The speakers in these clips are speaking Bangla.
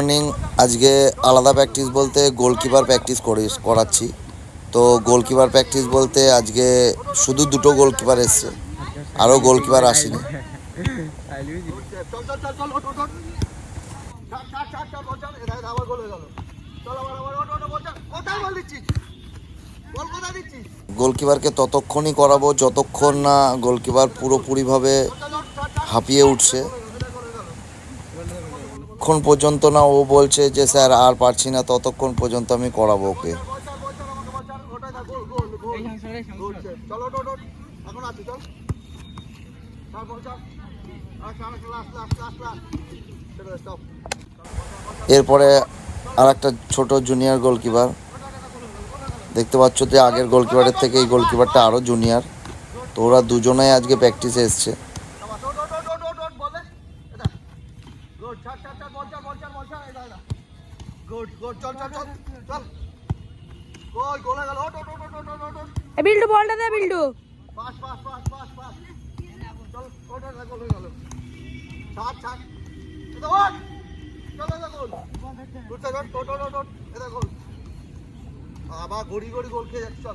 মর্নিং। আজকে আলাদা প্র্যাকটিস বলতে গোলকিপার প্র্যাকটিস করাচ্ছি। তো গোলকিপার প্র্যাকটিস বলতে আজকে শুধু দুটো গোলকিপার এসছে, আরও গোলকিপার আসেনি। গোলকিপারকে ততক্ষণই করাবো যতক্ষণ না গোলকিপার পুরোপুরিভাবে হাঁপিয়ে উঠছে। যতক্ষণ পর্যন্ত না ও বলছে যে স্যার আর পারছি না, ততক্ষণ পর্যন্ত আমি করাবো ওকে। এরপরে আর একটা ছোট জুনিয়র গোলকিপার দেখতে পাচ্ছ যে আগের গোলকিপারের থেকে এই গোলকিপারটা আরও জুনিয়র। তো ওরা দুজনেই আজকে প্র্যাকটিসে এসছে। বিল্ডু বলটা দে বিল্ডু। আবার গড়ি গড়ি গোল খেয়ে যাচ্ছে।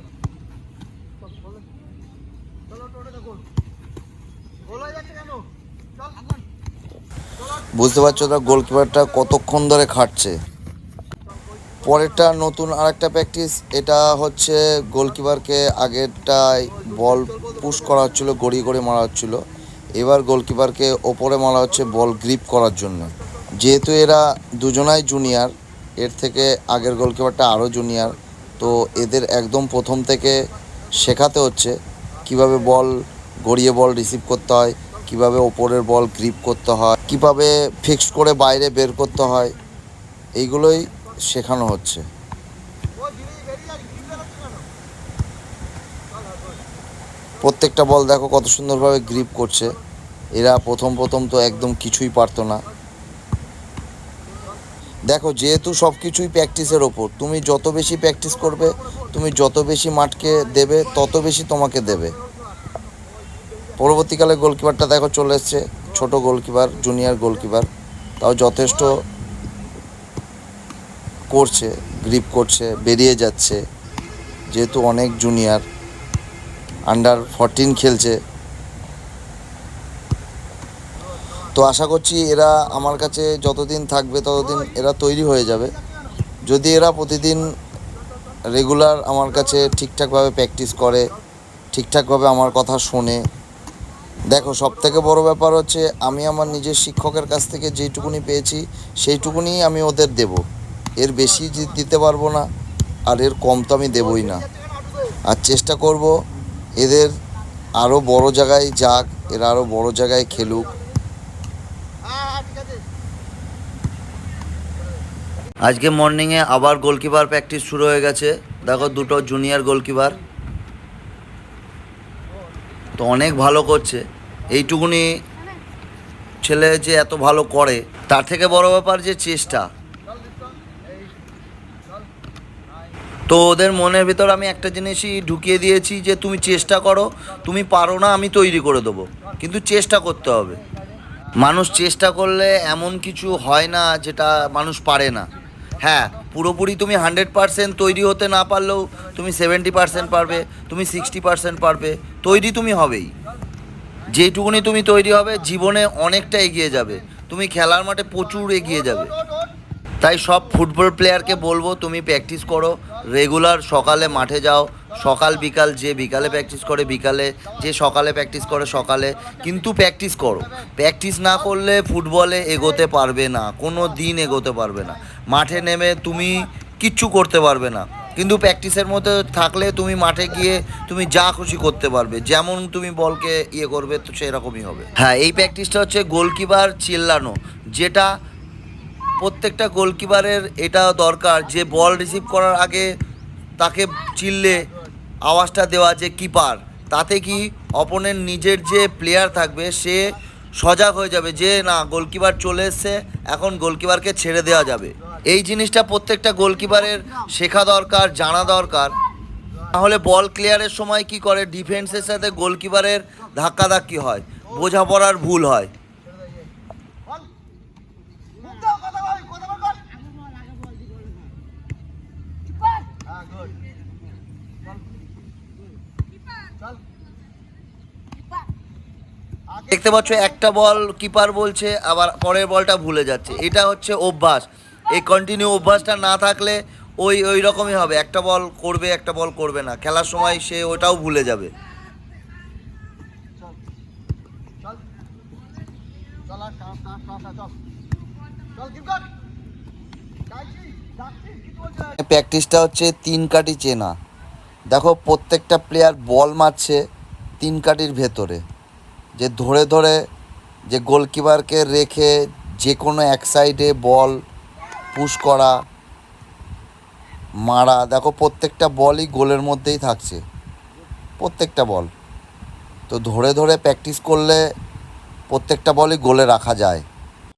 বুঝতে পারছো না গোলকিপারটা কতক্ষণ ধরে খাটছে। পরেরটা নতুন আরেকটা প্র্যাকটিস। এটা হচ্ছে গোলকিপারকে আগেরটায় বল পুশ করা হচ্ছিলো, গড়িয়ে গড়িয়ে মারা হচ্ছিলো। এবার গোলকিপারকে ওপরে মারা হচ্ছে বল গ্রিপ করার জন্য। যেহেতু এরা দুজনাই জুনিয়র, এর থেকে আগের গোলকিপারটা আরও জুনিয়র, তো এদের একদম প্রথম থেকে শেখাতে হচ্ছে কিভাবে বল গড়িয়ে বল রিসিভ করতে হয়, কিভাবে ওপরের বল গ্রিপ করতে হয়, কিভাবে ফিক্সড করে বাইরে বের করতে হয়, এইগুলোই শেখানো হচ্ছে। প্রত্যেকটা বল দেখো কত সুন্দরভাবে গ্রিপ করছে। এরা প্রথম তো একদম কিছুই পারতো না। দেখো যেহেতু সব কিছুই প্র্যাকটিসের ওপর, তুমি যত বেশি প্র্যাকটিস করবে, তুমি যত বেশি মাঠকে দেবে, তত বেশি তোমাকে দেবে। পরবর্তীকালে গোলকিপারটা দেখো চলে এসছে, ছোট গোলকিপার, জুনিয়র গোলকিপার, তাও যথেষ্ট করছে, গ্রিপ করছে, বেরিয়ে যাচ্ছে। যেহেতু অনেক জুনিয়র, আন্ডার 14 খেলছে। তো আশা করছি এরা আমার কাছে যতদিন থাকবে ততদিন এরা তৈরি হয়ে যাবে, যদি এরা প্রতিদিন রেগুলার আমার কাছে ঠিকঠাকভাবে প্র্যাকটিস করে, ঠিকঠাকভাবে আমার কথা শোনে। দেখো সবথেকে বড় ব্যাপার হচ্ছে আমি আমার নিজের শিক্ষকের কাছ থেকে যেইটুকুনি পেয়েছি সেইটুকুনি আমি ওদের দেব, এর বেশি দিতে পারবো না, আর এর কম তো আমি দেবই না। আর চেষ্টা করব এদের আরও বড় জায়গায় যাক, এরা আরও বড় জায়গায় খেলুক। আজকে মর্নিংয়ে আবার গোলকিপার প্র্যাকটিস শুরু হয়ে গেছে। দেখো দুটো জুনিয়র গোলকিপার, তো অনেক ভালো করছে। এইটুকুনি ছেলে যে এত ভালো করে, তার থেকে বড় ব্যাপার যে চেষ্টা। তো ওদের মনের ভিতর আমি একটা জিনিসই ঢুকিয়ে দিয়েছি যে তুমি চেষ্টা করো, তুমি পারো না আমি তৈরি করে দেবো, কিন্তু চেষ্টা করতে হবে। মানুষ চেষ্টা করলে এমন কিছু হয় না যেটা মানুষ পারে না। হ্যাঁ, পুরোপুরি তুমি 100% তৈরি হতে না পারলেও তুমি 70% পারবে, তুমি 60% পারবে, তৈরি তুমি হবেই। যেইটুকুনি তুমি তৈরি হবে জীবনে অনেকটা এগিয়ে যাবে, তুমি খেলার মাঠে প্রচুর এগিয়ে যাবে। তাই সব ফুটবল প্লেয়ারকে বলবো তুমি প্র্যাকটিস করো রেগুলার, সকালে মাঠে যাও, সকাল বিকাল, যে বিকালে প্র্যাকটিস করে বিকালে, যে সকালে প্র্যাকটিস করে সকালে, কিন্তু প্র্যাকটিস করো। প্র্যাকটিস না করলে ফুটবলে এগোতে পারবে না, কোনো দিন এগোতে পারবে না। মাঠে নেমে তুমি কিচ্ছু করতে পারবে না, কিন্তু প্র্যাকটিসের মধ্যে থাকলে তুমি মাঠে গিয়ে তুমি যা খুশি করতে পারবে, যেমন তুমি বলকে ইয়ে করবে তো সেরকমই হবে। হ্যাঁ, এই প্র্যাকটিসটা হচ্ছে গোলকিপার চিল্লানো, যেটা প্রত্যেকটা গোলকিপারের এটা দরকার যে বল রিসিভ করার আগে তাকে চিল্লে আওয়াজটা দেওয়া যে কিপার, তাতে কি অপোনেন্ট নিজের যে প্লেয়ার থাকবে সে সজাগ হয়ে যাবে যে না গোলকিপার চলে এসছে, এখন গোলকিপারকে ছেড়ে দেওয়া যাবে। এই জিনিসটা প্রত্যেকটা গোলকিপারের শেখা দরকার, জানা দরকার। নাহলে বল ক্লিয়ারের সময় কি করে ডিফেন্সের সাথে গোলকিপারের ধাক্কাধাক্কি হয়, বোঝাপড়ার ভুল হয়। দেখতে পাচ্ছ একটা বল কিপার বলছে, আবার পরের বলটা ভুলে যাচ্ছে। এটা হচ্ছে অভ্যাস। এই কন্টিনিউ অভ্যাসটা না থাকলে ওই রকমই হবে, একটা বল করবে একটা বল করবে না, খেলার সময় সে ওটাও ভুলে যাবে। চল চল আর কাট কাট কাট চল চল কিপ কর ডাকছি ডাকছি কি বলছিস? প্র্যাকটিসটা হচ্ছে 3 কাঠি চেনা। দেখো প্রত্যেকটা প্লেয়ার বল মারছে 3 কাঠির ভেতরে, যে ধরে ধরে যে গোলকিপারকে রেখে যে কোনো এক সাইডে বল পুশ করা, মারা। দেখো প্রত্যেকটা বলই গোলের মধ্যেই থাকছে, প্রত্যেকটা বল। তো ধরে ধরে প্র্যাকটিস করলে প্রত্যেকটা বলই গোলে রাখা যায়।